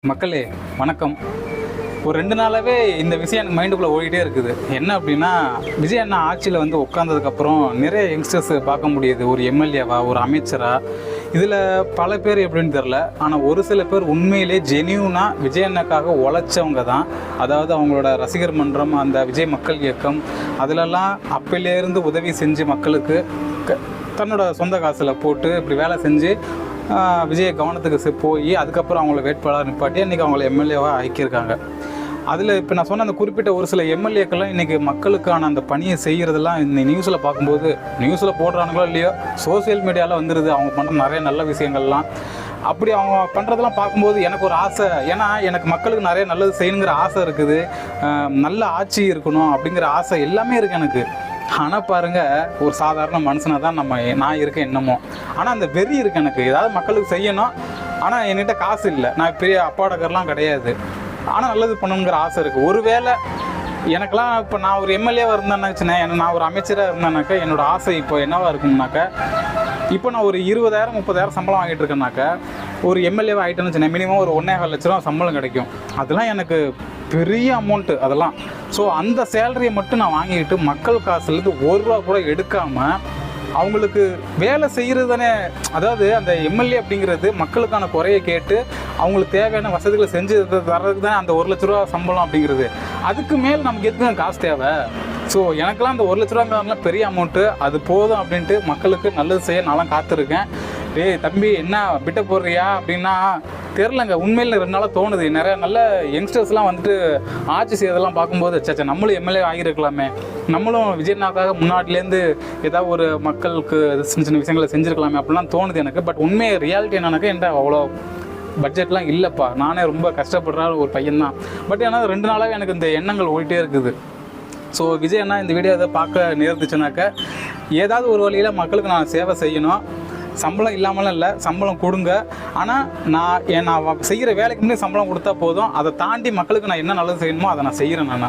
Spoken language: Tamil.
மக்களே வணக்கம். ஒரு 2 நாளாகவே இந்த விஷயம் எனக்கு மைண்டுக்குள்ளே ஓடிட்டே இருக்குது. என்ன அப்படின்னா, விஜய் அண்ணா ஆட்சியில் வந்து உட்காந்ததுக்கப்புறம் நிறைய யங்ஸ்டர்ஸ் பார்க்க முடியுது. ஒரு எம்எல்ஏவா, ஒரு அமைச்சரா, இதில் பல பேர் எப்படின்னு தெரில. ஆனால் ஒரு சில பேர் உண்மையிலே ஜெனியூனாக விஜய் அண்ணாக்காக உழைச்சவங்க தான். அதாவது அவங்களோட ரசிகர் மன்றம், அந்த விஜய் மக்கள் இயக்கம், அதிலெல்லாம் அப்பையிலேருந்து உதவி செஞ்சு மக்களுக்கு தன்னோட சொந்த காசில் போட்டு இப்படி வேலை செஞ்சு விஜய் கவனத்துக்கு போய் அதுக்கப்புறம் அவங்கள வேட்பாளர் நிப்பாட்டி இன்றைக்கி அவங்கள எம்எல்ஏவாக ஆக்கியிருக்காங்க. அதில் இப்போ நான் சொன்ன அந்த குறிப்பிட்ட ஒரு சில எம்எல்ஏக்கெல்லாம் இன்றைக்கி மக்களுக்கான அந்த பணியை செய்கிறதெல்லாம் இந்த நியூஸில் பார்க்கும்போது, நியூஸில் போடுறானுங்களோ இல்லையோ, சோசியல் மீடியாவில் வந்துடுது அவங்க பண்ணுற நிறைய நல்ல விஷயங்கள்லாம். அப்படி அவங்க பண்ணுறதெல்லாம் பார்க்கும்போது எனக்கு ஒரு ஆசை. ஏன்னா எனக்கு மக்களுக்கு நிறைய நல்லது செய்யணுங்கிற ஆசை இருக்குது, நல்ல ஆட்சி இருக்கணும் அப்படிங்கிற ஆசை எல்லாமே இருக்குது எனக்கு. ஆனால் பாருங்கள், ஒரு சாதாரண மனுஷனாக தான் நான் இருக்கேன் என்னமோ. ஆனால் அந்த வெறி இருக்குது எனக்கு, ஏதாவது மக்களுக்கு செய்யணும். ஆனால் என்கிட்ட காசு இல்லை, நான் பெரிய அப்பாடகர்லாம் கிடையாது. ஆனால் நல்லது பண்ணணுங்கிற ஆசை இருக்குது. ஒருவேளை எனக்கெல்லாம் இப்போ நான் ஒரு எம்எல்ஏவாக இருந்தேன்னாச்சுன்னா, நான் ஒரு அமைச்சராக இருந்தேன்னாக்கா என்னோடய ஆசை இப்போ என்னவாக இருக்கும்னாக்கா, இப்போ நான் ஒரு 20,000 30,000 சம்பளம் வாங்கிட்டு இருக்கேன்னாக்கா, ஒரு எம்எல்ஏவாக ஆகிட்டேன்னு வச்சுன்னா மினிமம் ஒரு 1,4 லட்ச ரூபா சம்பளம் கிடைக்கும். அதெல்லாம் எனக்கு பெரிய அமௌண்ட்டு அதெல்லாம். ஸோ அந்த சேலரியை மட்டும் நான் வாங்கிக்கிட்டு மக்கள் காசுலேருந்து ₹1 கூட எடுக்காமல் அவங்களுக்கு வேலை செய்கிறது தானே. அதாவது அந்த எம்எல்ஏ அப்படிங்கிறது மக்களுக்கான குறையை கேட்டு அவங்களுக்கு தேவையான வசதிகளை செஞ்சு தர்றதுக்கு தானே அந்த 1 லட்ச ரூபா சம்பளம் அப்படிங்கிறது. அதுக்கு மேல் நமக்கு எதுக்கு காசு தேவை? ஸோ எனக்கெல்லாம் அந்த 1 லட்ச ரூபாங்கிறதுலாம் பெரிய அமௌண்ட்டு, அது போதும் அப்படின்ட்டு மக்களுக்கு நல்லது செய்ய நான்லாம் காத்திருக்கேன். தம்பி என்ன விட்ட போடுறியா அப்படின்னா தெரிலங்க. உண்மையில் 2 நாளாக தோணுது. நிறைய நல்ல யங்ஸ்டர்ஸ்லாம் வந்துட்டு ஆட்சி செய்யறதெல்லாம் பார்க்கும்போது, சச்சா நம்மளும் எம்எல்ஏ ஆகியிருக்கலாமே, நம்மளும் விஜய்னாக்காக முன்னாடிலேருந்து ஏதாவது ஒரு மக்களுக்கு சின்ன சின்ன விஷயங்களை செஞ்சுருக்கலாமே அப்படிலாம் தோணுது எனக்கு. பட் உண்மையை ரியாலிட்டி என்னன்னாக்கா என்கிட்ட அவ்வளோ பட்ஜெட்லாம் இல்லைப்பா. நானே ரொம்ப கஷ்டப்படுற ஒரு பையன்தான். பட் ஏன்னா 2 நாளாகவே எனக்கு இந்த எண்ணங்கள் ஓடிட்டே இருக்குது. ஸோ விஜய் அண்ணா இந்த வீடியோ எதை பார்க்க நேர்ந்துச்சுனாக்கா, ஏதாவது ஒரு வழியில் மக்களுக்கு நான் சேவை செய்யணும். சம்பளம் இல்லாமலாம் இல்லை, சம்பளம் கொடுங்க. ஆனால் நான் செய்கிற வேலைக்கு முன்னே சம்பளம் கொடுத்தா போதும். அதை தாண்டி மக்களுக்கு நான் என்ன நல்லது செய்யணுமோ அதை நான் செய்கிறேன். நான்